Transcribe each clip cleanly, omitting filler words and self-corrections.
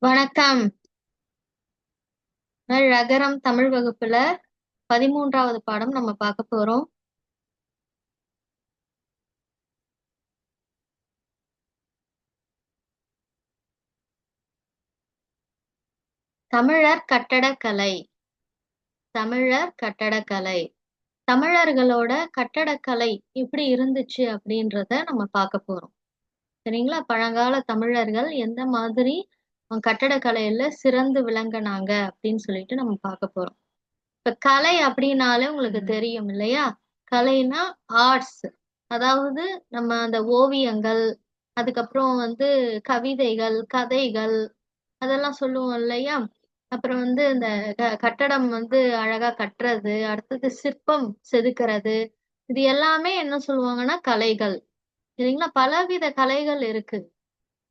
வணக்கம். ரகரம் தமிழ் வகுப்புல 13வது பாடம் நம்ம பார்க்க போறோம். தமிழர் கட்டடக்கலை. தமிழர் கட்டடக்கலை. தமிழர்களோட கட்டடக்கலை எப்படி இருந்துச்சு அப்படின்றத நம்ம பார்க்க போறோம். சரிங்களா? பழங்கால தமிழர்கள் எந்த மாதிரி கட்டடக்கலையில சிறந்து விளங்குனாங்க அப்படின்னு சொல்லிட்டு நம்ம பார்க்க போறோம். இப்ப கலை அப்படின்னாலே உங்களுக்கு தெரியும் இல்லையா? கலைனா ஆர்ட்ஸ். அதாவது நம்ம அந்த ஓவியங்கள், அதுக்கப்புறம் கவிதைகள், கதைகள் அதெல்லாம் சொல்லுவோம் இல்லையா? அப்புறம் இந்த கட்டடம் அழகா கட்டுறது, அடுத்தது சிற்பம் செதுக்குறது, இது எல்லாமே என்ன சொல்லுவாங்கன்னா கலைகள். சரிங்களா? பலவித கலைகள் இருக்கு.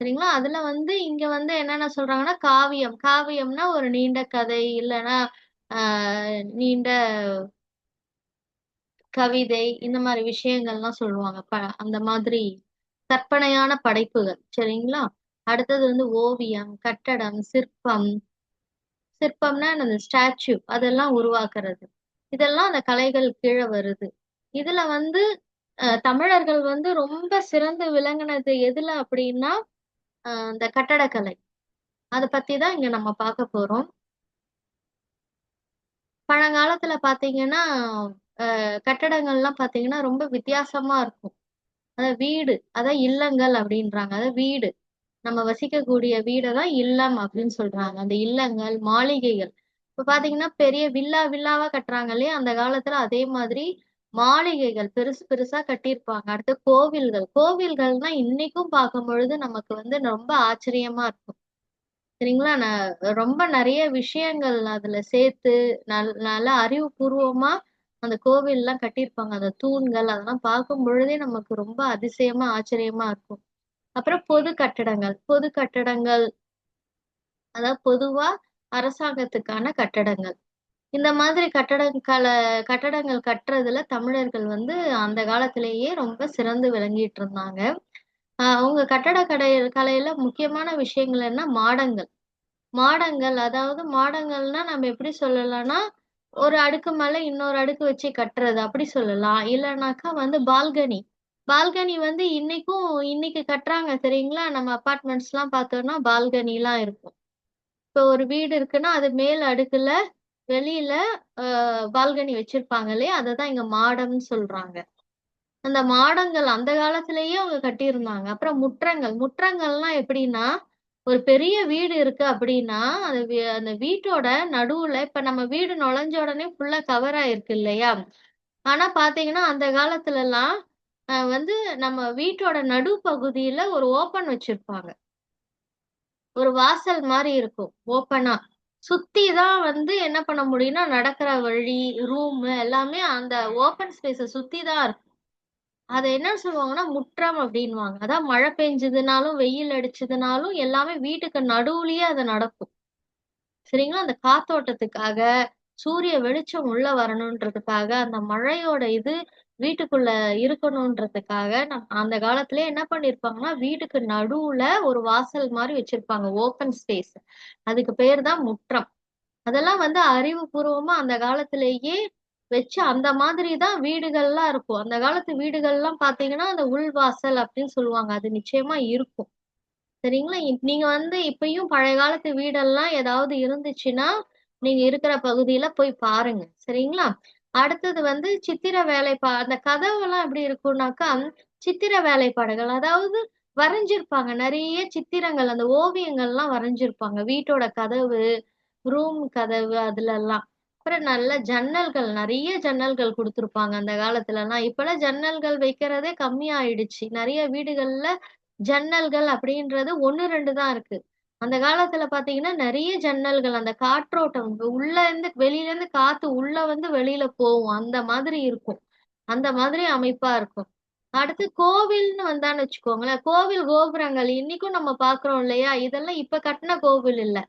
சரிங்களா? அதுல இங்க என்னென்ன சொல்றாங்கன்னா காவியம். காவியம்னா ஒரு நீண்ட கதை, இல்லன்னா நீண்ட கவிதை இந்த மாதிரி விஷயங்கள்லாம் சொல்லுவாங்க. அந்த மாதிரி கற்பனையான படைப்புகள். சரிங்களா? அடுத்தது ஓவியம், கட்டடம், சிற்பம். சிற்பம்னா அந்த ஸ்டாச்சு அதெல்லாம் உருவாக்குறது. இதெல்லாம் அந்த கலைகள் கீழ வருது. இதுல தமிழர்கள் ரொம்ப சிறந்து விளங்குனது எதுல அப்படின்னா, இந்த கட்டடக்கலை. அத பத்தி தான் இங்க நம்ம பார்க்க போறோம். பழங்காலத்துல பார்த்தீங்கன்னா, கட்டடங்கள்லாம் பார்த்தீங்கன்னா ரொம்ப வித்தியாசமா இருக்கும். அதான் வீடு, அதான் இல்லங்கள் அப்படின்றாங்க. அதான் வீடு. நம்ம வசிக்கக்கூடிய வீட தான் இல்லம் அப்படின்னு சொல்றாங்க. அந்த இல்லங்கள், மாளிகைகள். இப்ப பார்த்தீங்கன்னா, பெரிய வில்லாவா கட்டுறாங்க இல்லையா? அந்த காலத்துல அதே மாதிரி மாளிகைகள் பெருசு பெருசா கட்டியிருப்பாங்க. அடுத்து கோவில்கள். கோவில்கள்னா இன்னைக்கும் பார்க்கும்பொழுது நமக்கு ரொம்ப ஆச்சரியமா இருக்கும். சரிங்களா? ரொம்ப நெறைய விஷயங்கள் அதுல சேர்த்து, நல்லா அறிவுபூர்வமா அந்த கோவில்லாம் கட்டியிருப்பாங்க. அந்த தூண்கள் அதெல்லாம் பார்க்கும் பொழுதே நமக்கு ரொம்ப அதிசயமா, ஆச்சரியமா இருக்கும். அப்புறம் பொது கட்டடங்கள். பொது கட்டடங்கள், அதாவது பொதுவா அரசாங்கத்துக்கான கட்டடங்கள். இந்த மாதிரி கட்டடங்கள் கட்டுறதுல தமிழர்கள் அந்த காலத்திலேயே ரொம்ப சிறந்து விளங்கிட்டு இருந்தாங்க. அவங்க கலையில முக்கியமான விஷயங்கள் என்ன? மாடங்கள். மாடங்கள், அதாவது மாடங்கள்னா நம்ம எப்படி சொல்லலாம்னா, ஒரு அடுக்கு மேல இன்னொரு அடுக்கு வச்சு கட்டுறது அப்படி சொல்லலாம். இல்லனாக்கா பால்கனி. பால்கனி இன்னைக்கு கட்டுறாங்க தெரியுங்களா? நம்ம அபார்ட்மெண்ட்ஸ்லாம் பார்த்தோம்னா பால்கனிலாம் இருக்கும். இப்போ ஒரு வீடு இருக்குன்னா, அது மேல் அடுக்குல வெளியில பால்கனி வச்சிருப்பாங்க இல்லையா? அததான் இங்க மாடம்ன்னு சொல்றாங்க. அந்த மாடங்கள் அந்த காலத்திலேயே அவங்க கட்டியிருந்தாங்க. அப்புறம் முற்றங்கள். முற்றங்கள்லாம் எப்படின்னா, ஒரு பெரிய வீடு இருக்கு அப்படின்னா, அந்த வீட்டோட நடுவுல இப்ப நம்ம வீடு நுழைஞ்ச உடனே ஃபுல்லா கவர் ஆயிருக்கு இல்லையா? ஆனா பார்த்தீங்கன்னா, அந்த காலத்துலலாம் நம்ம வீட்டோட நடுப்பகுதியில ஒரு ஓப்பன் வச்சிருப்பாங்க. ஒரு வாசல் மாரி இருக்கும். ஓப்பனா. சுத்தி தான் என்ன பண்ண முடியும்னா, நடக்கிற வழி, ரூமு எல்லாமே அந்த ஓப்பன் ஸ்பேஸ சுத்தி தான் இருக்கும். அத என்ன சொல்லுவாங்கன்னா, முற்றம் அப்டின்னுவாங்க. அதான் மழை பெஞ்சதுனாலும், வெயில் அடிச்சதுனாலும் எல்லாமே வீட்டுக்கு நடுவுலயே அது நடக்கும். சரிங்களா? அந்த காத்தோட்டத்துக்காக, சூரிய வெளிச்சம் உள்ள வரணுன்றதுக்காக, அந்த மழையோட இது வீட்டுக்குள்ள இருக்கணுன்றதுக்காக, அந்த காலத்திலேயே என்ன பண்ணியிருப்பாங்கன்னா, வீட்டுக்கு நடுவுல ஒரு வாசல் மாரி வச்சிருப்பாங்க. Open space. அதுக்கு பேரு தான் முற்றம். அதெல்லாம் அறிவுபூர்வமா அந்த காலத்திலேயே வச்சு அந்த மாதிரி தான் வீடுகள்லாம் இருக்கும். அந்த காலத்து வீடுகள்லாம் பார்த்தீங்கன்னா, அந்த உள்வாசல் அப்படின்னு சொல்லுவாங்க. அது நிச்சயமா இருக்கும். சரிங்களா? நீங்க இப்பயும் பழைய காலத்து வீடெல்லாம் ஏதாவது இருந்துச்சுன்னா, நீங்க இருக்கிற பகுதியில போய் பாருங்க. சரிங்களா? அடுத்தது சித்திர அந்த கதவெல்லாம் எப்படி இருக்கும்னாக்கா, சித்திர வேலைப்பாடுகள். அதாவது வரைஞ்சிருப்பாங்க. நெறைய சித்திரங்கள், அந்த ஓவியங்கள்லாம் வரைஞ்சிருப்பாங்க. வீட்டோட கதவு, ரூம் கதவு அதுலலாம். அப்புறம் நல்ல ஜன்னல்கள், நெறைய ஜன்னல்கள் குடுத்துருப்பாங்க அந்த காலத்துலலாம். இப்பலாம் ஜன்னல்கள் வைக்கிறதே கம்மியாயிடுச்சு. நெறைய வீடுகள்ல ஜன்னல்கள் அப்படின்றது 1, 2 தான் இருக்கு. அந்த காலத்துல பார்த்தீங்கன்னா, நெறைய ஜன்னல்கள். அந்த காற்றோட்டம் உள்ள இருந்து வெளியில இருந்து காத்து உள்ள வெளியில போவும். அந்த மாதிரி இருக்கும். அந்த மாதிரி அமைப்பா இருக்கும். அடுத்து கோவில்னு வந்தான்னு வச்சுக்கோங்களேன், கோவில் கோபுரங்கள் இன்னைக்கும் நம்ம பார்க்குறோம் இல்லையா? இதெல்லாம் இப்ப கட்டுன கோவில் இல்ல.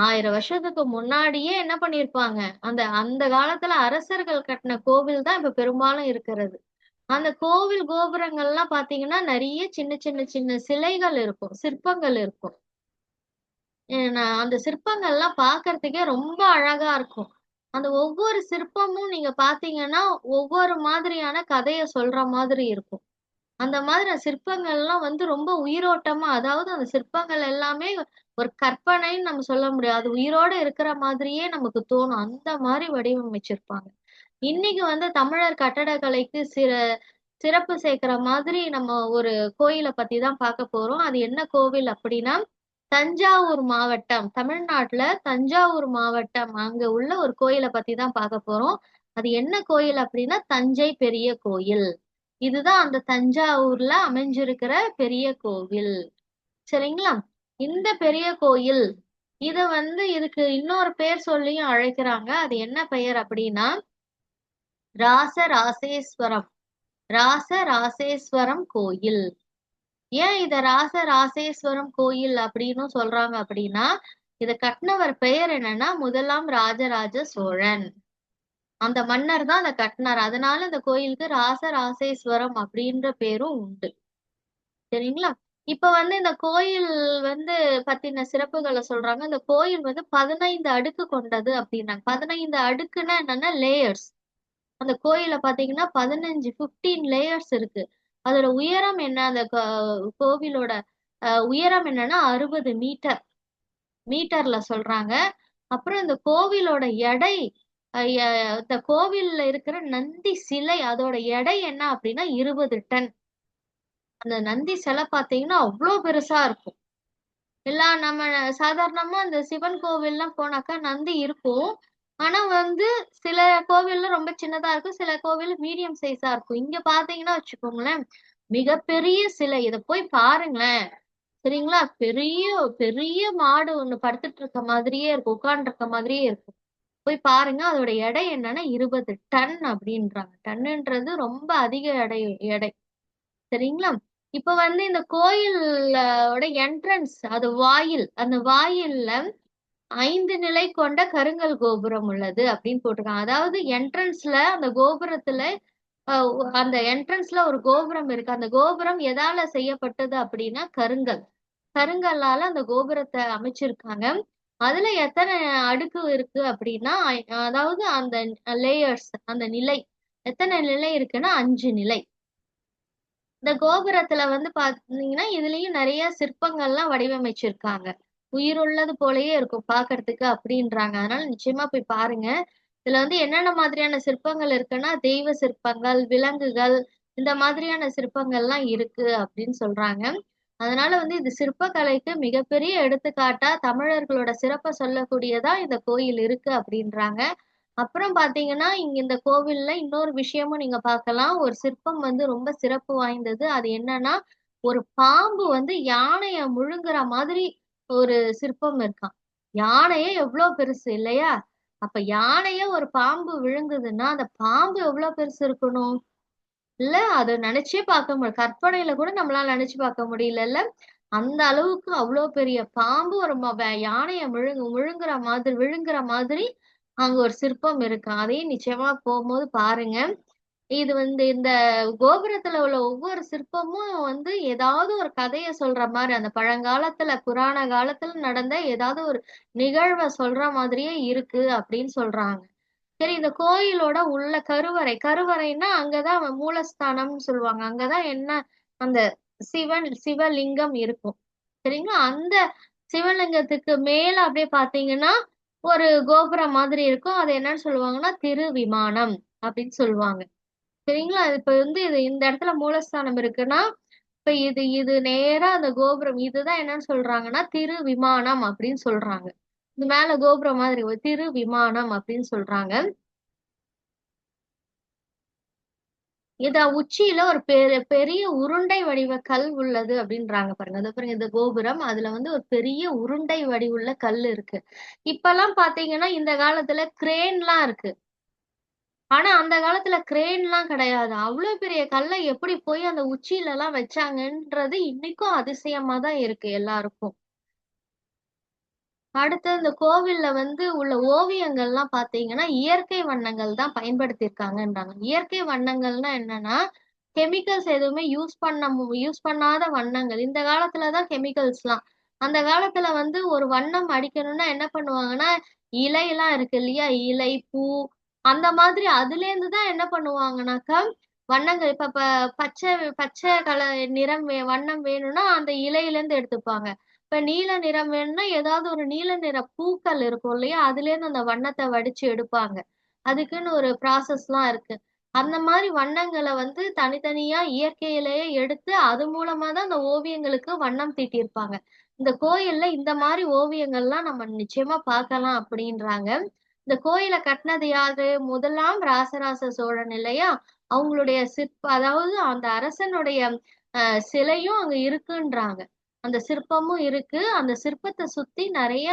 1000 வருஷத்துக்கு முன்னாடியே என்ன பண்ணியிருப்பாங்க, அந்த அந்த காலத்துல அரசர்கள் கட்டுன கோவில் தான் இப்ப பெரும்பாலும் இருக்கிறது. அந்த கோவில் கோபுரங்கள்லாம் பார்த்தீங்கன்னா, நெறைய சின்ன சின்ன சின்ன சிலைகள் இருக்கும். சிற்பங்கள் இருக்கும். அந்த சிற்பங்கள்லாம் பார்க்கறதுக்கே ரொம்ப அழகா இருக்கும். அந்த ஒவ்வொரு சிற்பமும் நீங்க பார்த்தீங்கன்னா, ஒவ்வொரு மாதிரியான கதைய சொல்ற மாதிரி இருக்கும். அந்த மாதிரி சிற்பங்கள்லாம் வந்து ரொம்ப உயிரோட்டமா அதாவது அந்த சிற்பங்கள் எல்லாமே ஒரு கற்பனைன்னு நம்ம சொல்ல முடியாது. அது உயிரோட இருக்கிற மாதிரியே நமக்கு தோணும். அந்த மாரி வடிவமைச்சிருப்பாங்க. இன்னைக்கு வந்து தமிழர் கட்டடக்கலைக்கு சிறப்பு சேர்க்கிற மாதிரி நம்ம ஒரு கோயில பத்தி தான் பார்க்க போறோம். அது என்ன கோவில் அப்படின்னா, தஞ்சாவூர் மாவட்டம், தமிழ்நாட்டுல தஞ்சாவூர் மாவட்டம் அங்க உள்ள ஒரு கோயில பத்தி தான் பார்க்க போறோம். அது என்ன கோயில் அப்படின்னா, தஞ்சை பெரிய கோயில். இதுதான் அந்த தஞ்சாவூர்ல அமைஞ்சிருக்கிற பெரிய கோவில். சரிங்களா? இந்த பெரிய கோயில், இத வந்து இதுக்கு இன்னொரு பேர் சொல்லியும் அழைக்கிறாங்க. அது என்ன பெயர் அப்படின்னா, ராசராசேஸ்வரம். ராசராசேஸ்வரம் கோயில். ஏன் இத ராசராசேஸ்வரம் கோயில் அப்படின்னு சொல்றாங்க அப்படின்னா, இத கட்டினவர் பெயர் என்னன்னா, முதலாம் ராஜராஜ சோழன். அந்த மன்னர் தான் அத கட்டினார். அதனால இந்த கோயிலுக்கு ராசராசேஸ்வரம் அப்படின்ற பேரும் உண்டு. சரிங்களா? இப்ப வந்து இந்த கோயில் வந்து பத்தின சிறப்புகள சொல்றாங்க. இந்த கோயில் வந்து 15 அடுக்கு கொண்டது அப்படின்னாங்க. 15 அடுக்குன்னா என்னன்னா லேயர்ஸ். அந்த கோயில பாத்தீங்கன்னா 15 லேயர்ஸ் இருக்கு. அதோட உயரம் என்ன? அந்த கோவிலோட உயரம் என்னன்னா 60 மீட்டர். மீட்டர்ல சொல்றாங்க. அப்புறம் இந்த கோவிலோட எடை அ ய இந்த கோவில்ல இருக்கிற நந்தி சிலை அதோட எடை என்ன அப்படின்னா 20 டன். அந்த நந்தி சிலை பார்த்தீங்கன்னா, அவ்ளோ பெருசா இருக்கும். நம்ம சாதாரணமா அந்த சிவன் கோவில்லாம் போனாக்கா நந்தி இருக்கும். ஆனா வந்து சில கோவில்ல ரொம்ப சின்னதா இருக்கும். சில கோவில் மீடியம் சைஸா இருக்கும். இங்க பார்த்தீங்கன்னா வச்சுக்கோங்களேன், மிகப்பெரிய சிலை. இத போய் பாருங்களேன். சரிங்களா? பெரிய பெரிய மாடு ஒண்ணு படுத்துட்டு இருக்க மாதிரியே இருக்கும். உட்கார்ந்து இருக்க மாதிரியே இருக்கும். போய் பாருங்க. அதோட எடை என்னன்னா 20 டன் அப்படின்றாங்க. டன்னுன்றது ரொம்ப அதிக எடை. சரிங்களா? இப்ப வந்து இந்த கோயிலோட என்ட்ரன்ஸ் அது வாயில். அந்த வாயில்ல 5 நிலை கொண்ட கருங்கல் கோபுரம் உள்ளது அப்படின்னு போட்டிருக்காங்க. அதாவது என்ட்ரன்ஸ்ல அந்த கோபுரத்துல அந்த என்ட்ரன்ஸ்ல ஒரு கோபுரம் இருக்கு. அந்த கோபுரம் எதால செய்யப்பட்டது அப்படின்னா கருங்கல். கருங்கல்லால அந்த கோபுரத்தை அமைச்சிருக்காங்க. அதுல எத்தனை அடுக்கு இருக்கு அப்படின்னா, அதாவது அந்த லேயர்ஸ் அந்த நிலை. எத்தனை நிலை இருக்குன்னா 5 நிலை. இந்த கோபுரத்துல வந்து பாத்தீங்கன்னா, இதுலயும் நெறைய சிற்பங்கள்லாம் வடிவமைச்சிருக்காங்க. உயிருள்ளது போலயே இருக்கும் பாக்கறதுக்கு அப்படின்றாங்க. அதனால நிச்சயமா போய் பாருங்க. இதுல வந்து என்னென்ன மாதிரியான சிற்பங்கள் இருக்குன்னா, தெய்வ சிற்பங்கள், விலங்குகள் இந்த மாதிரியான சிற்பங்கள்லாம் இருக்கு அப்படின்னு சொல்றாங்க. அதனால வந்து இது சிற்பக்கலைக்கு மிகப்பெரிய எடுத்துக்காட்டா தமிழர்களோட சிறப்ப சொல்லக்கூடியதா இந்த கோயில் இருக்கு அப்படின்றாங்க. அப்புறம் பாத்தீங்கன்னா, இங்க இந்த கோவில்ல இன்னொரு விஷயமும் நீங்க பார்க்கலாம். ஒரு சிற்பம் வந்து ரொம்ப சிறப்பு வாய்ந்தது. அது என்னன்னா, ஒரு பாம்பு வந்து யானைய முழுங்குற மாதிரி ஒரு சிற்பம் இருக்காம். யானையே எவ்ளோ பெருசு இல்லையா? அப்ப யானைய ஒரு பாம்பு விழுங்குதுன்னா, அந்த பாம்பு எவ்ளோ பெருசு இருக்கணும்? இல்ல அத நெனச்சே பார்க்க முடியல. கற்பனையில கூட நம்மளால நெனச்சு பார்க்க முடியலல்ல. அந்த அளவுக்கு அவ்ளோ பெரிய பாம்பு ஒரு யானைய விழுங்குற மாதிரி அங்க ஒரு சிற்பம் இருக்கு. அதையும் நிச்சயமா போம்போது பாருங்க. இது வந்து இந்த கோபுரத்துல உள்ள ஒவ்வொரு சிற்பமும் வந்து ஏதாவது ஒரு கதைய சொல்ற மாரி, அந்த பழங்காலத்துல புராண காலத்துல நடந்த ஏதாவது ஒரு நிகழ்வ சொல்ற மாதிரியே இருக்கு அப்படின்னு சொல்றாங்க. சரி இந்த கோயிலோட உள்ள கருவறை. கருவறைன்னா அங்கதான் மூலஸ்தானம்னு சொல்லுவாங்க. அங்கதான் என்ன அந்த சிவலிங்கம் இருக்கும். சரிங்களா? அந்த சிவலிங்கத்துக்கு மேல அப்படியே பார்த்தீங்கன்னா, ஒரு கோபுரம் மாதிரி இருக்கும். அது என்னன்னு சொல்லுவாங்கன்னா, திருவிமானம் அப்படின்னு சொல்லுவாங்க. சரிங்களா? இப்ப வந்து இந்த இடத்துல மூலஸ்தானம் இருக்குன்னா, இப்ப இது இது நேரா அந்த கோபுரம் இதுதான் என்னன்னு சொல்றாங்கன்னா, திருவிமானம் அப்படின்னு சொல்றாங்க. இது மேல கோபுரம் மாதிரி ஒரு திருவிமானம் அப்படின்னு சொல்றாங்க. உச்சியில ஒரு பெரிய உருண்டை வடிவ கல் உள்ளது அப்படின்றாங்க பாருங்க. அது பாருங்க இந்த கோபுரம். அதுல வந்து ஒரு பெரிய உருண்டை வடிவுள்ள கல் இருக்கு. இப்பல்லாம் பாத்தீங்கன்னா, இந்த காலத்துல கிரேன்லாம் இருக்கு. ஆனா அந்த காலத்துல கிரேன்லாம் கிடையாது. அவ்ளோ பெரிய கல்ல எப்படி போய் அந்த உச்சியிலலாம் வச்சாங்கன்றது இன்னைக்கும் அதிசயமா தான் இருக்கு எல்லாருக்கும். அடுத்து இந்த கோவில்ல வந்து உள்ள ஓவியங்கள்லாம் பார்த்தீங்கன்னா, இயற்கை வண்ணங்கள் தான் பயன்படுத்தியிருக்காங்கன்றாங்க. இயற்கை வண்ணங்கள்னா என்னன்னா, கெமிக்கல்ஸ் எதுவுமே யூஸ் பண்ணாத வண்ணங்கள். இந்த காலத்துல தான் கெமிக்கல்ஸ்லாம். அந்த காலத்துல வந்து ஒரு வண்ணம் அடிக்கணும்னா என்ன பண்ணுவாங்கன்னா, இலையெல்லாம் இருக்கு இல்லையா? இலை, பூ அந்த மாதிரி அதுலேருந்து தான் என்ன பண்ணுவாங்கனாக்கா, வண்ணங்கள் இப்ப பச்சை பச்சை கலர் நிறம் வண்ணம் வேணும்னா அந்த இலையிலேருந்து எடுத்துப்பாங்க. இப்ப நீல நிறம் வேணும்னா ஏதாவது ஒரு நீல நிற பூக்கள் இருக்கும் இல்லையா? அதுலேருந்து அந்த வண்ணத்த வடிச்சு எடுப்பாங்க. அதுக்குன்னு ஒரு ப்ராசஸ்லாம் இருக்கு. அந்த மாரி வண்ணங்கள வந்து தனித்தனியா இயற்கையிலேயே எடுத்து, அது மூலமா தான் அந்த ஓவியங்களுக்கு வண்ணம் தீட்டியிருப்பாங்க. இந்த கோயில்ல இந்த மாரி ஓவியங்கள்லாம் நம்ம நிச்சயமா பார்க்கலாம் அப்படின்றாங்க. இந்த கோயில கட்டுனது யாரு? முதலாம் ராசராச சோழன் இல்லையா? அவங்களுடைய அதாவது அந்த அரசனுடைய அ சிலையும் அங்க இருக்குன்றாங்க. அந்த சிற்பமும் இருக்கு. அந்த சிற்பத்த சுத்தி நெறைய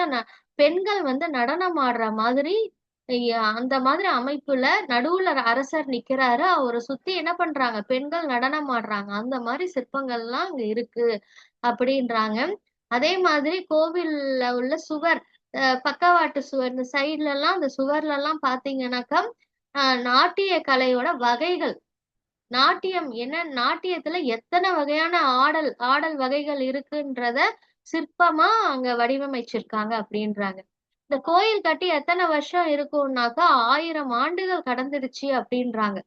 பெண்கள் வந்து நடனம் ஆடுற மாதிரி, அந்த மாதிரி அமைப்புல நடுவுல அரசர் நிக்கிறாரு. அவர சுத்தி என்ன பண்றாங்க? பெண்கள் நடனம் ஆடுறாங்க. அந்த மாரி சிற்பங்கள்லாம் அங்க இருக்கு அப்படின்றாங்க. அதே மாதிரி கோவில்ல உள்ள சுவர், பக்கவாட்டு சுவர், இந்த சைட்லலாம் அந்த சுவர்லலாம் பார்த்தீங்கன்னாக்கா, நாட்டிய கலையோட வகைகள். நாட்டியம் என்ன நாட்டியத்துல எத்தன வகையான ஆடல் ஆடல் வகைகள் இருக்குன்றத சிற்பமா அங்க வடிவமைச்சிருக்காங்க அப்படின்றாங்க. இந்த கோயில் கட்டி எத்தன வருஷம் இருக்கும்னாக்கா, 1000 ஆண்டுகள் கடந்துடுச்சு அப்படின்றாங்க.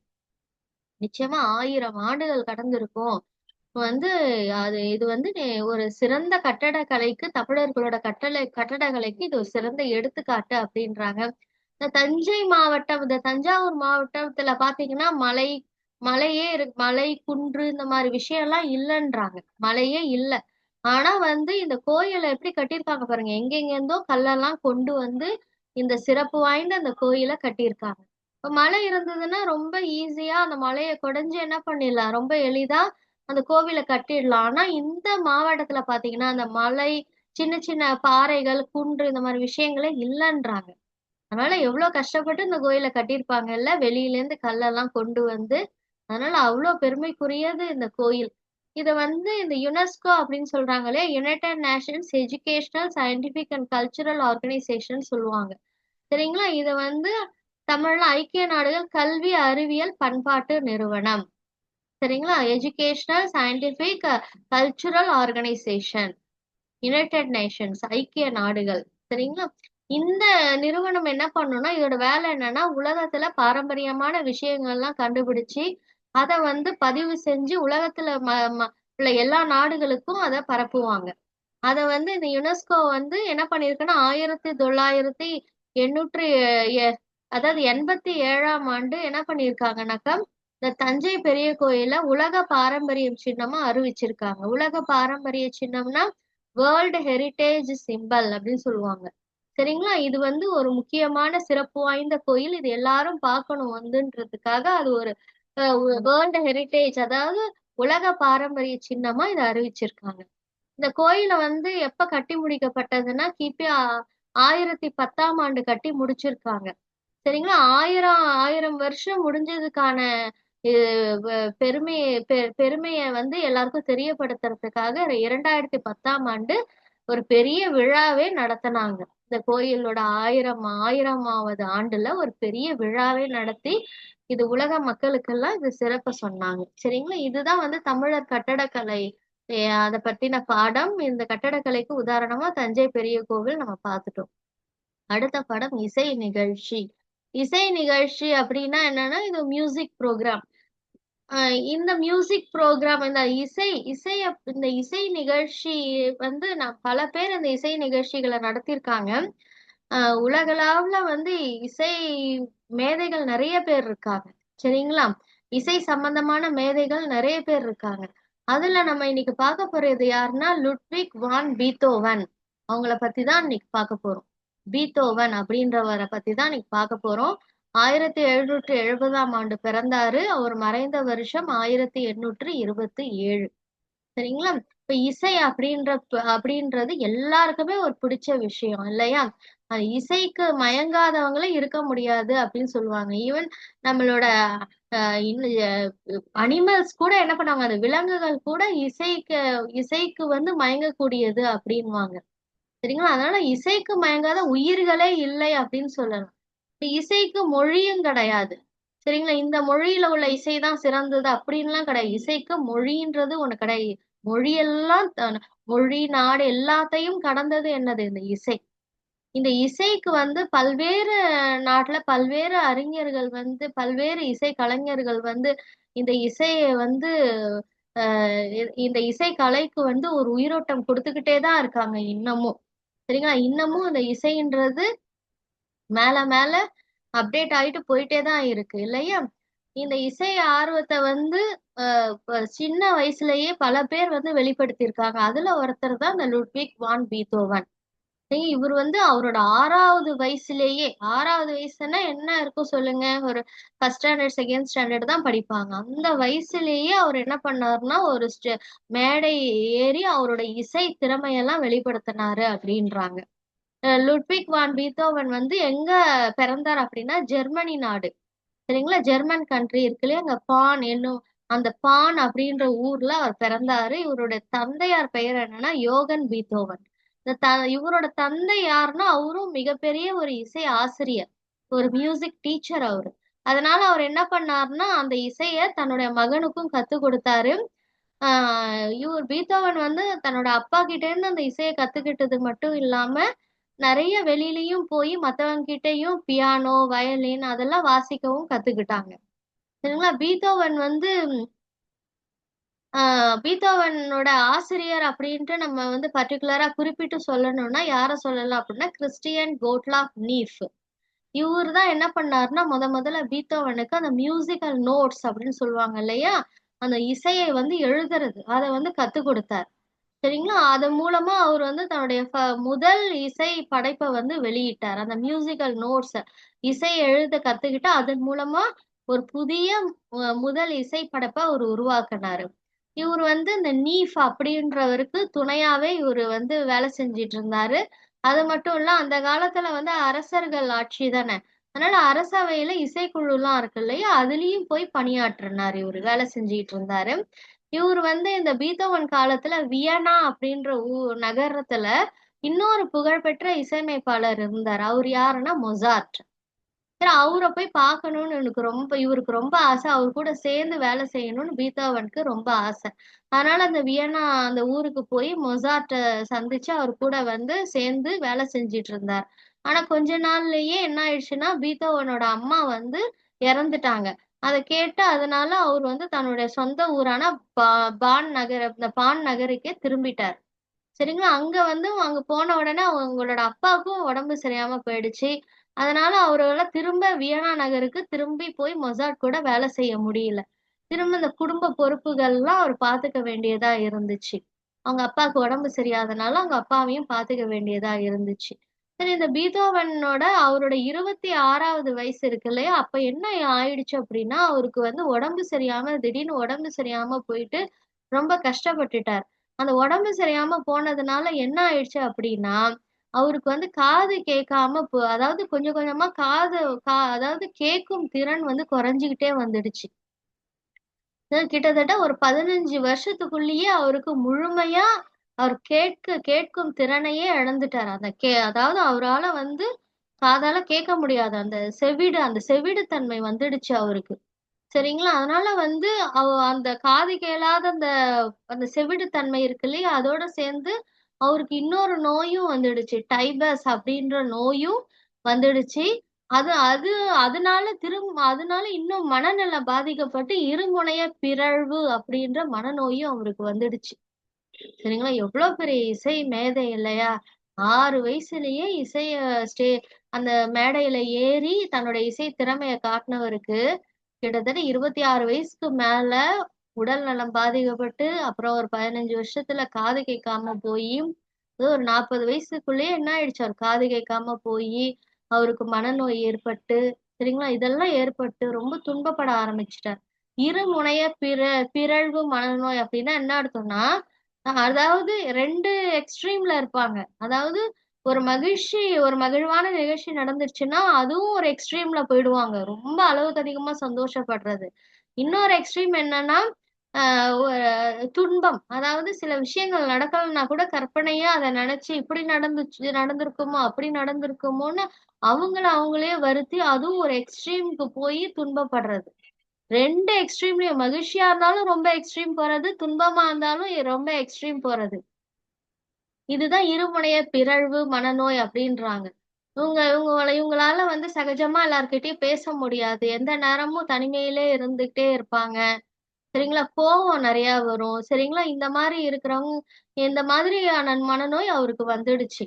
நிச்சயமா 1000 ஆண்டுகள் கடந்திருக்கும். வந்து இது வந்து ஒரு சிறந்த கட்டடக்கலைக்கு தமிழர்களோட கட்டடக்கலைக்கு இது ஒரு சிறந்த எடுத்துக்காட்டு அப்படின்றாங்க. இந்த தஞ்சை மாவட்டம், இந்த தஞ்சாவூர் மாவட்டத்துல பாத்தீங்கன்னா மலையே மலை, குன்று இந்த மாதிரி விஷயம்லாம் இல்லைன்றாங்க. மலையே இல்ல. ஆனா வந்து இந்த கோயிலை எப்படி கட்டியிருக்காங்க பாருங்க. எங்கெங்கேருந்தோ கல்லெல்லாம் கொண்டு வந்து இந்த சிறப்பு வாய்ந்த அந்த கோயிலை கட்டியிருக்காங்க. இப்ப மழை இருந்ததுன்னா ரொம்ப ஈஸியா அந்த மலையை குடைஞ்சு என்ன பண்ணிடலாம், ரொம்ப எளிதா அந்த கோவில கட்டிடலாம். ஆனா இந்த மாவட்டத்துல பாத்தீங்கன்னா, அந்த மலை, சின்ன சின்ன பாறைகள், குன்று இந்த மாரி விஷயங்களே இல்லன்றாங்க. அதனால எவ்ளோ கஷ்டப்பட்டு இந்த கோயில கட்டியிருப்பாங்கல்ல, வெளியிலேருந்து கல்லெல்லாம் கொண்டு வந்து. அதனால அவ்ளோ பெருமைக்குரியது இந்த கோயில். இத வந்து இந்த யுனெஸ்கோ அப்படின்னு சொல்றாங்க இல்லையா? United Nations educational, scientific and cultural organisation சொல்லுவாங்க. சரிங்களா? இத வந்து தமிழ்ல ஐக்கிய நாடுகள் கல்வி, அறிவியல், பண்பாட்டு நிறுவனம். சரிங்களா? Educational, scientific, cultural organisation. United Nations ஐக்கிய நாடுகள். சரிங்களா? இந்த நிறுவனம் என்ன பண்ணும்னா, இதோட வேலை என்னன்னா, உலகத்துல பாரம்பரியமான விஷயங்கள்லாம் கண்டுபிடிச்சு, அத வந்து பதிவு செஞ்சு உலகத்துல உள்ள எல்லா நாடுகளுக்கும் அத பரப்புவாங்க. அத வந்து இந்த யுனெஸ்கோ வந்து என்ன பண்ணியிருக்குன்னா, 1908 எ அதாவது 87ஆம் ஆண்டு என்ன பண்ணியிருக்காங்கனாக்கா, இந்த தஞ்சை பெரிய கோயில உலக பாரம்பரியம் சின்னமா அறிவிச்சிருக்காங்க. உலக பாரம்பரிய சின்னம்னா, வேர்ல்ட் ஹெரிடேஜ் சிம்பல் அப்படின்னு சொல்லுவாங்க. சரிங்களா? இது வந்து ஒரு முக்கியமான சிறப்பு வாய்ந்த கோயில். இது எல்லாரும் பார்க்கணும் வந்துன்றதுக்காக அது ஒரு வேர்ல்ட் ஹெரிடேஜ் அதாவது உலக பாரம்பரிய சின்னமா இத அறிவிச்சிருக்காங்க. இந்த கோயில வந்து எப்ப கட்டி முடிக்கப்பட்டதுன்னா, கிபி 1010ஆம் ஆண்டு கட்டி முடிச்சிருக்காங்க. சரிங்களா? 1000 வருஷம் முடிஞ்சதுக்கான இ வ பெருமைய பெருமைய வந்து எல்லாருக்கும் தெரியப்படுத்துறதுக்காக 2010ஆம் ஆண்டு ஒரு பெரிய விழாவே நடத்துனாங்க. இந்த கோயிலோட 1000ஆவது ஆண்டுல ஒரு பெரிய விழாவே நடத்தி, இது உலக மக்களுக்கெல்லாம் இது சிறப்ப சொன்னாங்க. சரிங்களா? இதுதான் வந்து தமிழர் கட்டடக்கலை அத பத்தின பாடம். இந்த கட்டடக்கலைக்கு உதாரணமா தஞ்சை பெரிய கோவில் நம்ம பார்த்துட்டோம். அடுத்த படம் இசை நிகழ்ச்சி. இசை நிகழ்ச்சி அப்படின்னா என்னன்னா, இது மியூசிக் ப்ரோகிராம். இந்த மியூசிக் ப்ரோகிராம் இந்த இசை நிகழ்ச்சி வந்து நான் பல பேர் இந்த இசை நிகழ்ச்சிகளை நடத்தியிருக்காங்க. உலகளாவுல வந்து இசை மேதைகள் நிறைய பேர் இருக்காங்க. சரிங்களா? இசை சம்பந்தமான மேதைகள் நிறைய பேர் இருக்காங்க. அதுல நம்ம இன்னைக்கு பார்க்க போறது யாருன்னா, லுட்விக் வான் பீத்தோவன். அவங்கள பத்தி தான் இன்னைக்கு பார்க்க போறோம். பீத்தோவன் அப்படின்றவரை பத்தி தான் இன்னைக்கு பார்க்க போறோம். 1770ஆம் ஆண்டு பிறந்தாரு. அவர் மறைந்த வருஷம் 1827. சரிங்களா? இப்ப இசை அப்படின்றது எல்லாருக்குமே ஒரு பிடிச்ச விஷயம் இல்லையா? அது இசைக்கு மயங்காதவங்களே இருக்க முடியாது அப்படின்னு சொல்லுவாங்க. ஈவன் நம்மளோட அனிமல்ஸ் கூட என்ன பண்ணுவாங்க, அந்த விலங்குகள் கூட இசைக்கு வந்து மயங்கக்கூடியது அப்படின்வாங்க. சரிங்களா? அதனால இசைக்கு மயங்காத உயிர்களே இல்லை அப்படின்னு சொல்லலாம். இப்ப இசைக்கு மொழியும் கிடையாது. சரிங்களா? இந்த மொழியில உள்ள இசை தான் சிறந்தது அப்படின்லாம் கிடையாது. இசைக்கு மொழின்றது ஒண்ணு கிடையாது. மொழியெல்லாம் மொழி நாடு எல்லாத்தையும் கடந்தது என்னது இந்த இசை. இந்த இசைக்கு வந்து பல்வேறு நாட்டுல பல்வேறு அறிஞர்கள் வந்து பல்வேறு இசை கலைஞர்கள் வந்து இந்த இசையை வந்து இந்த இசை கலைக்கு வந்து ஒரு உயிரோட்டம் கொடுத்துக்கிட்டே தான் இருக்காங்க இன்னமும். சரிங்களா? இன்னமும் இந்த இசைன்றது மேல மேல அப்டேட் ஆயிட்டு போயிட்டே தான் இருக்கு இல்லையா? இந்த இசை ஆர்வத்தை வந்து சின்ன வயசுலயே பல பேர் வந்து வெளிப்படுத்தியிருக்காங்க. அதுல ஒருத்தர் தான் இந்த லுட்விக் வான் பீத்தோவன். இவர் வந்து அவரோட 6வது வயசுலேயே 6வது வயசுன்னா என்ன இருக்கும் சொல்லுங்க? ஒரு ஃபர்ஸ்ட் ஸ்டாண்டர்ட், செகண்ட் ஸ்டாண்டர்ட் தான் படிப்பாங்க. அந்த வயசுலேயே அவர் என்ன பண்ணாருன்னா, ஒரு மேடை ஏறி அவரோட இசை திறமையெல்லாம் வெளிப்படுத்தினாரு அப்படின்றாங்க. லுட்விக் வான் பீத்தோவன் வந்து எங்க பிறந்தார் அப்படின்னா, ஜெர்மனி நாடு. சரிங்களா? ஜெர்மன் கண்ட்ரி இருக்கு இல்லையா? அங்க பான் என்னும் அந்த பான் அப்படின்ற ஊர்ல அவர் பிறந்தாரு. இவருடைய தந்தையார் பெயர் என்னன்னா யோகன் பீத்தோவன். இவரோட தந்தை யாருன்னா அவரும் மிகப்பெரிய ஒரு இசை ஆசிரியர், ஒரு மியூசிக் டீச்சர் அவரு. அதனால அவர் என்ன பண்ணாருன்னா அந்த இசைய தன்னுடைய மகனுக்கும் கத்து கொடுத்தாரு. இவர் பீத்தோவன் வந்து தன்னோட அப்பா கிட்ட இருந்து அந்த இசையை கத்துக்கிட்டது மட்டும் இல்லாம நிறைய வெளியிலயும் போய் மத்தவங்க கிட்டயும் பியானோ, வயலின் அதெல்லாம் வாசிக்கவும் கத்துக்கிட்டாங்க. சரிங்களா? பீத்தோவன் வந்து பீத்தோவனோட ஆசிரியர் அப்படின்ட்டு நம்ம வந்து பர்டிகுலரா குறிப்பிட்டு சொல்லணும்னா யார சொல்லலாம் அப்படின்னா கிறிஸ்டியன் கோட்லாஃப் நீஃப். இவர் தான் என்ன பண்ணாருன்னா முதல்ல பீத்தோவனுக்கு அந்த மியூசிக்கல் நோட்ஸ் அப்படின்னு சொல்லுவாங்க இல்லையா? அந்த இசையை வந்து எழுதுறது அதை வந்து கத்து கொடுத்தார். சரிங்களா? அது மூலமா அவர் வந்து தன்னுடைய முதல் இசை படைப்பை வந்து வெளியிட்டார். அந்த மியூசிக்கல் நோட்ஸ் இசை எழுத கத்துக்கிட்டு அதன் மூலமா ஒரு புதிய முதல் இசை படைப்பை அவர் உருவாக்குனாரு. இவர் வந்து இந்த நீஃப் அப்படின்றவருக்கு துணையாவே இவர் வந்து வேலை செஞ்சிட்டு இருந்தாரு. அது மட்டும் இல்ல அந்த காலத்துல வந்து அரசர்கள் ஆட்சி தானே. அதனால அரசவையில இசைக்குழுலாம் இருக்கு இல்லையா? அதுலயும் போய் பணியாற்றினார். இவரு வேலை செஞ்சுட்டு இருந்தாரு. இவர் வந்து இந்த பீத்தோவன் காலத்துல வியன்னா அப்படின்ற நகரத்துல இன்னொரு புகழ்பெற்ற இசையமைப்பாளர் இருந்தார். அவர் யாருன்னா மொசார்ட். சரி அவரை போய் பார்க்கணும்னு இவருக்கு ரொம்ப ஆசை. அவர் கூட சேர்ந்து வேலை செய்யணும்னு பீத்தோவனுக்கு ரொம்ப ஆசை. அதனால அந்த வியன்னா அந்த ஊருக்கு போய் மொசார்ட்டை சந்திச்சு அவர் கூட வந்து சேர்ந்து வேலை செஞ்சிட்டு இருந்தார். ஆனா கொஞ்ச நாள்லயே என்ன ஆயிடுச்சுன்னா பீத்தோவனோட அம்மா வந்து இறந்துட்டாங்க. அதை கேட்டு அதனால அவர் வந்து தன்னுடைய சொந்த ஊரான இந்த பான் நகருக்கே திரும்பிட்டார். சரிங்களா? அங்க போன உடனே அவங்களோட அப்பாவுக்கும் உடம்பு சரியாம போயிடுச்சு. அதனால அவரால திரும்ப வியன்னா நகருக்கு திரும்பி போய் மொசார்ட் கூட வேலை செய்ய முடியல. திரும்ப இந்த குடும்ப பொறுப்புகள்லாம் அவர் பார்த்துக்க வேண்டியதா இருந்துச்சு. அவங்க அப்பாவுக்கு உடம்பு சரியாதனால அவங்க அப்பாவையும் பார்த்துக்க வேண்டியதா இருந்துச்சு. சரி இந்த பீத்தோவனோட அவரோட 26வது வயசு இருக்கு இல்லையா? அப்ப என்ன ஆயிடுச்சு அப்படின்னா, அவருக்கு வந்து உடம்பு சரியாம திடீர்னு உடம்பு சரியாம போயிட்டு ரொம்ப கஷ்டப்பட்டுட்டார். அந்த உடம்பு சரியாம போனதுனால என்ன ஆயிடுச்சு அப்படின்னா, அவருக்கு வந்து காது கேட்காம அதாவது கொஞ்சம் கொஞ்சமா அதாவது கேட்கும் திறன் வந்து குறைஞ்சுகிட்டே வந்துடுச்சு. கிட்டத்தட்ட ஒரு 15 வருஷத்துக்குள்ளேயே அவருக்கு முழுமையா அவர் கேட்கும் திறனையே இழந்துட்டார். அதாவது அவரால வந்து காதால கேட்க முடியாது. அந்த செவிடு தன்மை வந்துடுச்சு அவருக்கு. சரிங்களா? அதனால வந்து அந்த காது கேளாத அந்த அந்த செவிடு தன்மை இருக்கு இல்லையா? அதோட சேர்ந்து அவருக்கு இன்னொரு நோயும் வந்துடுச்சு. டைபஸ் அப்படின்ற நோயும் வந்துடுச்சு. அது அது அதனால இன்னும் மனநலம் பாதிக்கப்பட்டு இருமுனைய பிறழ்வு அப்படின்ற மனநோயும் அவருக்கு வந்துடுச்சு. சரிங்களா? எவ்வளவு பெரிய இசை மேதை இல்லையா? 6 வயசுலயே அந்த மேடையில ஏறி தன்னோட இசை திறமைய காட்டினவருக்கு கிட்டத்தட்ட 26 வயசுக்கு மேல உடல் நலம் பாதிக்கப்பட்டு அப்புறம் ஒரு 15 வருஷத்துல காது கேட்காம போய் ஏதோ ஒரு 40 வயசுக்குள்ளேயே என்ன ஆயிடுச்சு அவர் காது கேட்காம போய் அவருக்கு மனநோய் ஏற்பட்டு சரிங்களா இதெல்லாம் ஏற்பட்டு ரொம்ப துன்பப்பட ஆரம்பிச்சிட்டார். இருமுனைய பிறழ்வு மனநோய் அப்படின்னா என்ன அர்த்தம்னா அதாவது 2 எக்ஸ்ட்ரீம்ல இருப்பாங்க. அதாவது ஒரு மகிழ்வான நிகழ்ச்சி நடந்துருச்சுன்னா அதுவும் ஒரு எக்ஸ்ட்ரீம்ல போயிடுவாங்க. ரொம்ப அளவுக்கு அதிகமா சந்தோஷப்படுறது. இன்னொரு எக்ஸ்ட்ரீம் என்னன்னா துன்பம். அதாவது சில விஷயங்கள் நடக்கலன்னா கூட கற்பனையா அதை நினைச்சு இப்படி நடந்திருக்குமோ அப்படி நடந்திருக்குமோன்னு அவங்கள அவங்களே வருத்தி அதுவும் ஒரு எக்ஸ்ட்ரீமுக்கு போய் துன்பப்படுறது. 2 எக்ஸ்ட்ரீம்லயும் மகிழ்ச்சியா இருந்தாலும் ரொம்ப எக்ஸ்ட்ரீம் போறது, துன்பமா இருந்தாலும் ரொம்ப எக்ஸ்ட்ரீம் போறது. இதுதான் இருமுனைய பிறழ்வு மனநோய் அப்படின்றாங்க. இவங்களால வந்து சகஜமா எல்லார்கிட்டயும் பேச முடியாது. எந்த நேரமும் தனிமையிலே இருந்துகிட்டே இருப்பாங்க. சரிங்களா? கோவம் நெறையா வரும். சரிங்களா? இந்த மாதிரியான மனநோய் அவருக்கு வந்துடுச்சு.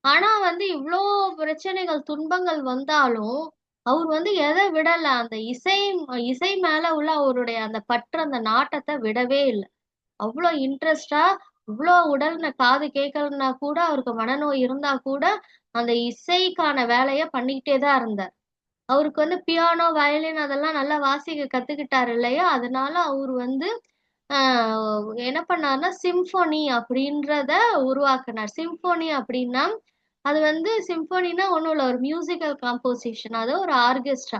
ஆனா வந்து இவ்ளோ பிரச்சனைகள், துன்பங்கள் வந்தாலும், அவர் வந்து எத விடல. அந்த இசை மேல உள்ள அவருடைய அந்த பற்று, அந்த நாட்டத்த விடவே இல்ல. அவ்ளோ இன்ட்ரெஸ்ட்டா, இவ்ளோ காது கேட்கலன்னா கூட, அவருக்கு மனநோய் இருந்தா கூட, அந்த இசைக்கான வேலைய பண்ணிக்கிட்டே தான் இருந்தார். அவருக்கு வந்து பியானோ, வயலின் அதெல்லாம் நல்லா வாசிக்க கத்துக்கிட்டாரு இல்லையா? அதனால அவரு வந்து அ என்ன பண்ணாருன்னா, சிம்ஃபோனி அப்படின்றத உருவாக்குனார். சிம்ஃபோனி அப்படின்னா, அது வந்து சிம்ஃபோனின்னா ஒண்ணும் இல்ல. ஒரு மியூசிக்கல் காம்போசிஷன். அது ஒரு ஆர்கெஸ்ட்ரா.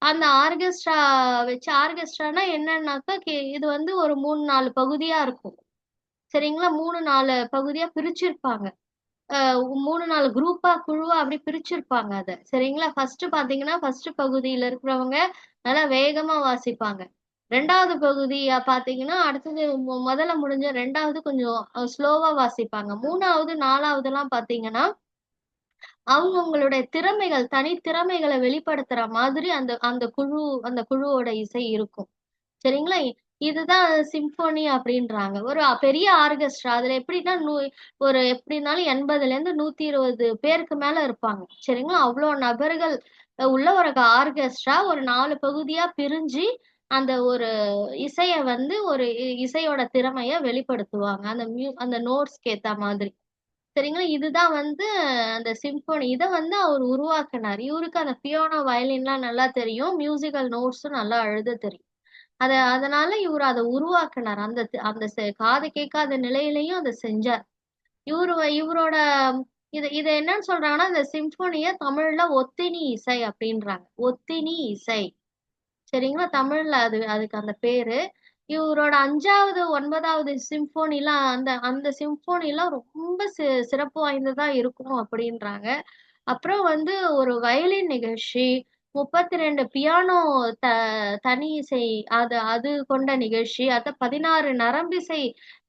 அந்த ஆர்கெஸ்ட்ரான்னா என்னன்னாக்கா, இது வந்து ஒரு 3, 4 பகுதியா இருக்கும். சரிங்களா? 3, 4 பகுதியா பிரிச்சிருப்பாங்க. அ 3, 4 குழுவா அப்படி பிரிச்சிருப்பாங்க அத. சரிங்களா? ஃபர்ஸ்ட் பகுதியில இருக்கிறவங்க நல்லா வேகமா வாசிப்பாங்க. 2வது பகுதியா பார்த்தீங்கன்னா, அடுத்தது முதல்ல முடிஞ்ச 2வது கொஞ்சம் ஸ்லோவா வாசிப்பாங்க. 3வது, 4வதுலாம் பார்த்தீங்கன்னா, அவங்கவங்களுடைய தனித்திறமைகள வெளிப்படுத்துற மாதிரி அந்த குழுவோட இசை இருக்கும். சரிங்களா? இதுதான் சிம்ஃபோனி அப்படின்றாங்க. ஒரு பெரிய ஆர்கெஸ்ட்ரா. அதுல ஒரு எப்படி இருந்தாலும் 80லேருந்து 120 பேருக்கு மேல இருப்பாங்க. சரிங்களா? அவ்ளோ நபர்கள் உள்ள ஒரு ஆர்கெஸ்ட்ரா ஒரு 4 பகுதியா பிரிஞ்சு, அந்த ஒரு இசைய வந்து இசையோட திறமைய வெளிப்படுத்துவாங்க. அந்த நோட்ஸ்க்கு ஏத்தா மாதிரி. சரிங்களா? இதுதான் வந்து அந்த சிம்ஃபோனி. இத வந்து அவரு உருவாக்குனாரு. இவருக்கு அந்த பியானோ, வயலின்லாம் நல்லா தெரியும். மியூசிக்கல் நோட்ஸும் நல்லா எழுத தெரியும். அதனால இவரு அத உருவாக்குனாரு. அந்த த் அந்த செ காது கேட்காத நிலையிலயும் அத செஞ்சார். இவரோட இத என்னன்னு சொல்றாங்கன்னா, இந்த சிம்ஃபோனிய தமிழ்ல ஒத்தினி இசை அப்படின்றாங்க. ஒத்தினி இசை. சரிங்களா? தமிழ்ல அதுக்கு அந்த பேரு. இவரோட 5வது, 9வது சிம்ஃபோனிலாம் அந்த அந்த சிம்ஃபோனிலாம் ரொம்ப சிறப்பு வாய்ந்ததா இருக்கும் அப்படின்றாங்க. அப்புறம் வந்து ஒரு வயலின் நிகழ்ச்சி, 32 பியானோ த தனி இசை அது அது கொண்ட நிகழ்ச்சி, 16 நரம்பிசை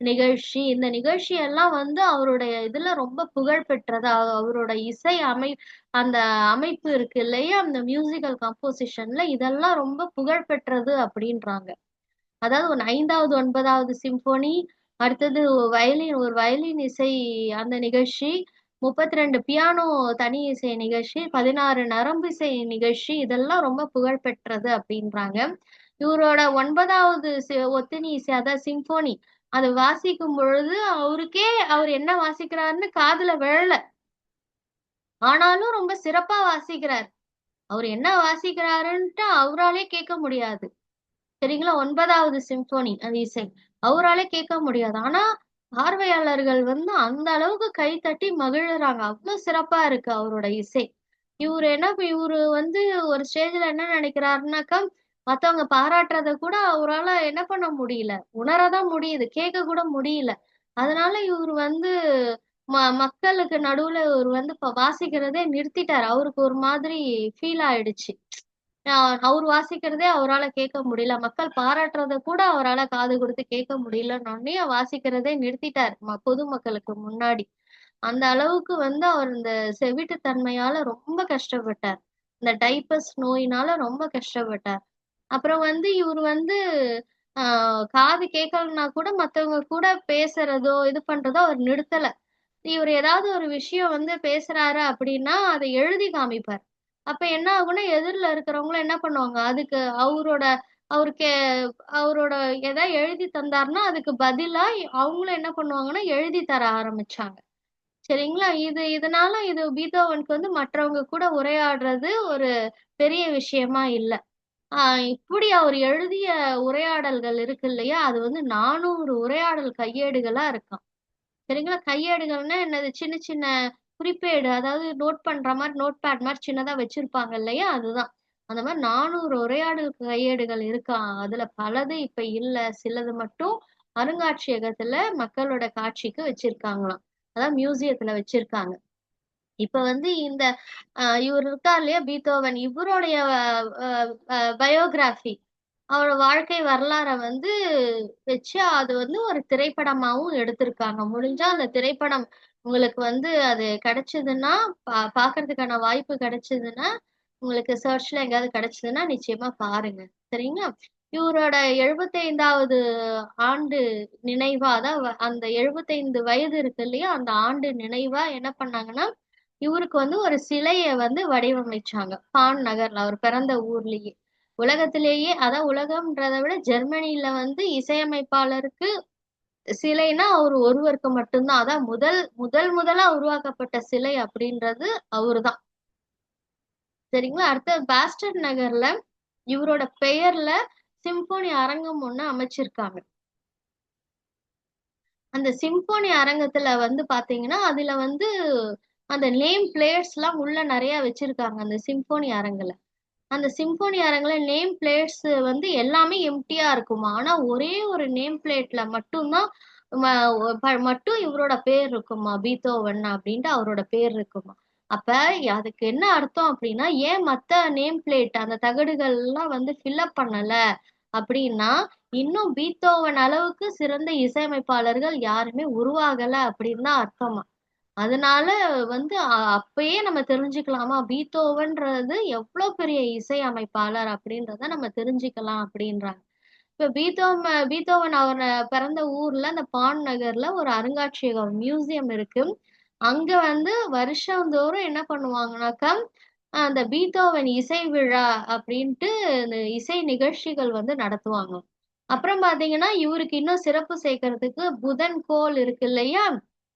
நிகழ்ச்சி. இந்த நிகழ்ச்சி எல்லாம் வந்து அவருடைய இதுல ரொம்ப புகழ் பெற்றது. அவரோட அந்த அமைப்பு இருக்கு இல்லையா? அந்த மியூசிக்கல் கம்போசிஷன்ல இதெல்லாம் ரொம்ப புகழ் பெற்றது அப்படின்றாங்க. அதாவது 5வது, 9வது சிம்ஃபோனி, அடுத்தது ஒரு வயலின் இசை அந்த நிகழ்ச்சி, 32 பியானோ தனி இசை நிகழ்ச்சி, 16 நரம்பு இசை நிகழ்ச்சி, இதெல்லாம் ரொம்ப புகழ் பெற்றது அப்படின்றாங்க. இவரோட 9வது ஒத்தினி இசை அதாவது சிம்ஃபோனி, அது வாசிக்கும் பொழுது அவர் என்ன வாசிக்கிறாருன்னு காதுல விழல. ஆனாலும் ரொம்ப சிறப்பா வாசிக்கிறார். அவர் என்ன வாசிக்கிறாருன்ட்டு அவராலே கேட்க முடியாது. சரிங்களா? 9வது சிம்ஃபோனி அது இசை. அவரால கேட்க முடியாது. ஆனா, பார்வையாளர்கள் வந்து அந்த அளவுக்கு கை தட்டி மகிழுறாங்க. அவ்ளோ சிறப்பா இருக்கு அவரோட இசை. இவரு வந்து ஒரு ஸ்டேஜ்ல என்ன நெனைக்கிறாருனாக்கா, மத்தவங்க பாராட்டுறத கூட அவரால என்ன பண்ண முடியல. உணரதான் முடியுது. கேட்க கூட முடியல. அதனால இவரு வந்து மக்களுக்கு நடுவுல இவரு வந்து இப்ப வாசிக்கிறதே நிறுத்திட்டாரு. அவருக்கு ஒரு மாதிரி ஃபீல் ஆயிடுச்சு. அ அவரு வாசிக்கிறதே அவரால கேட்க முடியல. மக்கள் பாராட்டுறத கூட அவரால காது குடுத்து கேட்க முடியலன்னோனே வாசிக்கிறதே நிறுத்திட்டாரு. பொதுமக்களுக்கு முன்னாடி. அந்த அளவுக்கு வந்து அவர் இந்த செவிட்டுத்தன்மையால ரொம்ப கஷ்டப்பட்டார். இந்த டைப்பஸ் நோயினால ரொம்ப கஷ்டப்பட்டார். அப்புறம் வந்து இவரு வந்து ஆ காது கேட்கலன்னா கூட மத்தவங்க கூட பேசுறதோ, இது பண்றதோ அவர் நிறுத்தல. இவரு ஏதாவது ஒரு விஷயம் வந்து பேசுறாரு அப்படின்னா, அத எழுதி காமிப்பார். அப்ப என்ன ஆகும்னா, எதிர்ல இருக்கிறவங்களும் என்ன பண்ணுவாங்க, அதுக்கு அவருக்கு அவரோட எதாவது எழுதி தந்தாருன்னா, அதுக்கு பதிலா அவங்களும் என்ன பண்ணுவாங்கன்னா, எழுதி தர ஆரம்பிச்சாங்க. சரிங்களா? இது பீத்தோவனுக்கு வந்து மற்றவங்க கூட உரையாடுறது ஒரு பெரிய விஷயமா இல்ல. ஆ இப்படி அவர் எழுதிய உரையாடல்கள் இருக்கு இல்லையா? அது வந்து 400 உரையாடல் கையேடுகளா இருக்காம். சரிங்களா? கையேடுகள்னா என்னது? சின்ன சின்ன குறிப்பேடு. அதாவது நோட் பண்ற மாரி நோட்பேட் மாரி சின்னதா வச்சிருப்பாங்க இல்லையா? அதுதான். அந்த மாரி 400 உரையாடல் கையேடுகள் இருக்காம். அதுல பலது இப்ப இல்ல. சிலது மட்டும் அருங்காட்சியகத்துல மக்களோட காட்சிக்கு வச்சிருக்காங்களாம். அதான் மியூசியத்துல வச்சிருக்காங்க. இப்ப வந்து இவர் இருக்கார் இல்லையா? பீத்தோவன். இவருடைய அ அ பயோகிராஃபி அவரோட வாழ்க்கை வரலாற வந்து வச்சு அது வந்து ஒரு திரைப்படமாவும் எடுத்திருக்காங்க. முடிஞ்சா அந்த திரைப்படம் உங்களுக்கு வந்து அது கிடைச்சதுன்னா, பார்க்கறதுக்கான வாய்ப்பு கிடைச்சதுன்னா, உங்களுக்கு சர்ச்ல எங்கேயாவது கிடைச்சதுன்னா நிச்சயமா பாருங்க. சரிங்களா? இவரோட 75வது ஆண்டு நினைவா, அதான் அந்த 75 வயது இருக்கு இல்லையா? அந்த ஆண்டு நினைவா என்ன பண்ணாங்கன்னா, இவருக்கு வந்து ஒரு சிலைய வந்து வடிவமைச்சாங்க. பான் நகர்ல, அவர் பிறந்த ஊர்லயே. உலகத்திலேயே அதான் உலகம்ன்றத விட ஜெர்மனில வந்து இசையமைப்பாளருக்கு சிலைனா அவர் ஒருவருக்கு மட்டும்தான். அதான் முதலா உருவாக்கப்பட்ட சிலை அப்படின்றது அவருதான். சரிங்களா? அடுத்து பாஸ்டன் நகர்ல இவரோட பெயர்ல சிம்போனி அரங்கம் ஒண்ணு அமைச்சிருக்காங்க. அந்த சிம்போனி அரங்கத்துல வந்து பாத்தீங்கன்னா, அதுல வந்து அந்த நேம் பிளேட்ஸ் எல்லாம் உள்ள நிறைய வச்சிருக்காங்க அந்த சிம்போனி அரங்குல. அந்த சிம்போனி அரங்குல நேம் பிளேட்ஸ் வந்து எல்லாமே எம்டியா இருக்குமா. ஆனா ஒரே ஒரு நேம் பிளேட்ல மட்டும்தான் மட்டும் இவரோட பேர் இருக்குமா, பீத்தோவன் அப்படின்ட்டு அவரோட பேர் இருக்குமா. அப்ப அதுக்கு என்ன அர்த்தம் அப்படின்னா, ஏன் மத்த நேம் பிளேட் அந்த தகடுகள் எல்லாம் வந்து ஃபில்அப் பண்ணல அப்படின்னா, இன்னும் பீத்தோவன் அளவுக்கு சிறந்த இசையமைப்பாளர்கள் யாருமே உருவாகல அப்படின்னு தான் அர்த்தமா. அதனால வந்து அப்பயே நம்ம தெரிஞ்சுக்கலாமா, பீத்தோவன்றது எவ்வளவு பெரிய இசை அமைப்பாளர் அப்படின்றத நம்ம தெரிஞ்சுக்கலாம் அப்படின்றாங்க. இப்ப பீத்தோவன் அவர் பிறந்த ஊர்ல அந்த பான் நகர்ல ஒரு அருங்காட்சியகம் மியூசியம் இருக்கு. அங்க வந்து வருஷந்தோறும் என்ன பண்ணுவாங்கனாக்கா, அந்த பீத்தோவன் இசை விழா அப்படின்ட்டு இந்த இசை நிகழ்ச்சிகள் வந்து நடத்துவாங்க. அப்புறம் பாத்தீங்கன்னா இவருக்கு இன்னும் சிறப்பு சேர்க்கறதுக்கு புதன் கோள் இருக்கு இல்லையா,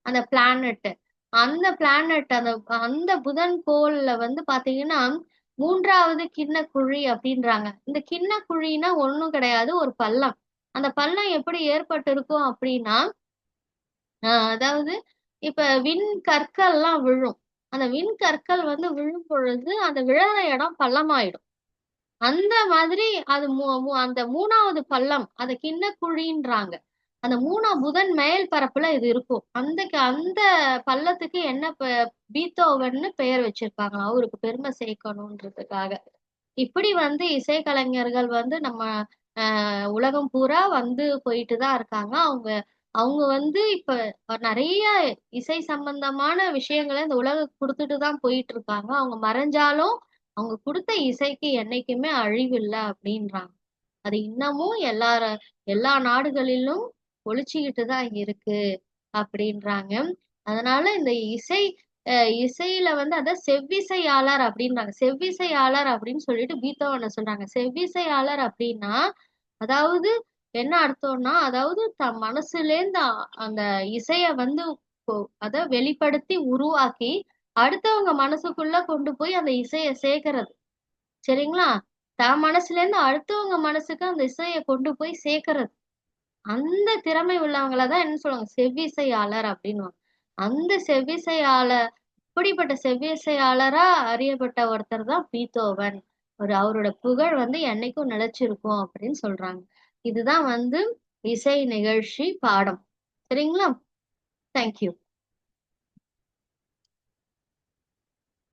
அந்த பிளானட், அந்த பிளானட் அந்த அந்த புதன் கோள்ல வந்து பாத்தீங்கன்னா 3வது கிண்ணக்குழி அப்படின்றாங்க. இந்த கிண்ணக்குழின்னா ஒண்ணும் கிடையாது, ஒரு பள்ளம். அந்த பள்ளம் எப்படி ஏற்பட்டிருக்கும் அப்படின்னா, அதாவது இப்ப விண்கற்கள்லாம் விழும். அந்த விண்கற்கள் வந்து விழும் பொழுது அந்த விழற இடம் பள்ளமாயிடும். அந்த மாதிரி அது அந்த 3வது பள்ளம் அத கிண்ணக்குழின்றாங்க. அந்த புதன் மேல் பரப்புல இது இருக்கும். அந்த பள்ளத்துக்கு என்ன பீத்தோவன்னு பெயர் வச்சிருக்காங்களாம். அவருக்கு பெருமை சேர்க்கணுன்றதுக்காக. இப்படி வந்து இசைக்கலைஞர்கள் வந்து நம்ம உலகம் பூரா வந்து போயிட்டு தான் இருக்காங்க. அவங்க அவங்க வந்து இப்ப நிறைய இசை சம்பந்தமான விஷயங்களை இந்த உலகம் கொடுத்துட்டு தான் போயிட்டு இருக்காங்க. அவங்க மறைஞ்சாலும் அவங்க கொடுத்த இசைக்கு என்னைக்குமே அழிவில்ல அப்படின்றாங்க. அது இன்னமும் எல்லா நாடுகளிலும் ஒழிச்சுக்கிட்டு தான் இருக்கு அப்படின்றாங்க. அதனால இந்த இசையில வந்து அதான் செவ்விசையாளர் அப்படின்றாங்க. செவ்விசையாளர் அப்படின்னு சொல்லிட்டு பீத்தோவனை சொல்றாங்க. செவ்விசையாளர் அப்படின்னா அதாவது என்ன அர்த்தம்னா, அதாவது தன் மனசுலேருந்து அந்த இசைய வந்து அத வெளிப்படுத்தி உருவாக்கி அடுத்தவங்க மனசுக்குள்ள கொண்டு போய் அந்த இசைய சேர்க்கிறது. சரிங்களா? தன் மனசுல இருந்து அடுத்தவங்க மனசுக்கு அந்த இசைய கொண்டு போய் சேர்க்கிறது. அந்த திறமை உள்ளவங்கள தான் என்ன சொல்லுவாங்க, செவ்விசையாளர் அப்படின்னுவாங்க. அந்த செவ்விசையாளர், இப்படிப்பட்ட செவ்விசையாளரா அறியப்பட்ட ஒருத்தர் தான் பீத்தோவன். அவரோட புகழ் வந்து என்னைக்கும் நிலைச்சிருக்கும் அப்படின்னு சொல்றாங்க. இதுதான் வந்து இசை நிகழ்ச்சி பாடம். சரிங்களா? தேங்க்யூ.